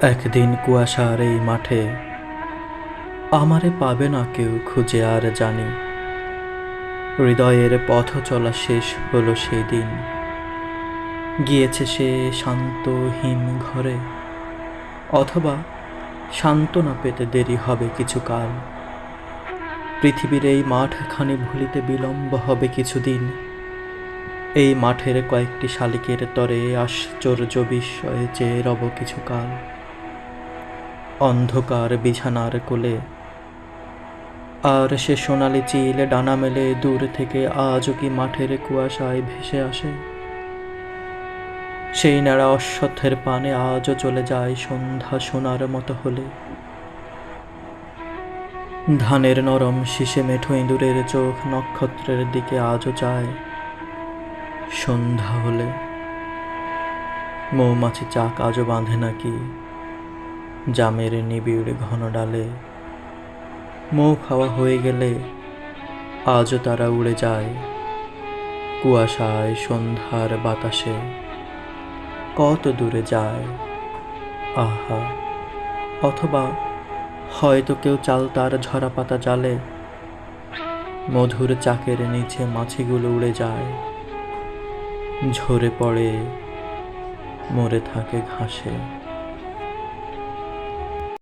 একদিন কুয়াশার এই মাঠে আমারে পাবে না কেউ খুঁজে আর জানি। হৃদয়ের পথ চলা শেষ হলো সেই দিন। গিয়েছে সে শান্ত হিম ঘরে, অথবা সান্ত্বনা পেতে দেরি হবে কিছুকাল। পৃথিবীর এই মাঠখানি ভুলিতে বিলম্ব হবে কিছুদিন। এই মাঠের কয়েকটি শালিকের তরে আশ্চর্য বিস্ময়ে চেয়ে রব কিছুকাল। অন্ধকার বিছানার কোলে আর সে সোনালি চিল ডানা মেলে দূর থেকে আজও কি মাঠের কুয়াশায় ভেসে আসে। সেই নাড়া অশ্বত্থের পানে আজও চলে যায় সন্ধ্যা সোনার মতো হলে। ধানের নরম শিশে মেঠো ইঁদুরের চোখ নক্ষত্রের দিকে আজও যায় সন্ধ্যা হলে। মৌমাছি চাক আজও বাঁধে নাকি জামের নিবিড় ঘন ডালে। মৌ খাওয়া হয়ে গেলে আজও তারা উড়ে যায় কুয়াশায় সন্ধ্যার বাতাসে। কত দূরে যায় আহা! অথবা হয়তো কেউ চাল তার ঝরা পাতা জালে। মধুর চাকের নিচে মাছিগুলো উড়ে যায়, ঝরে পড়ে মরে থাকে ঘাসে।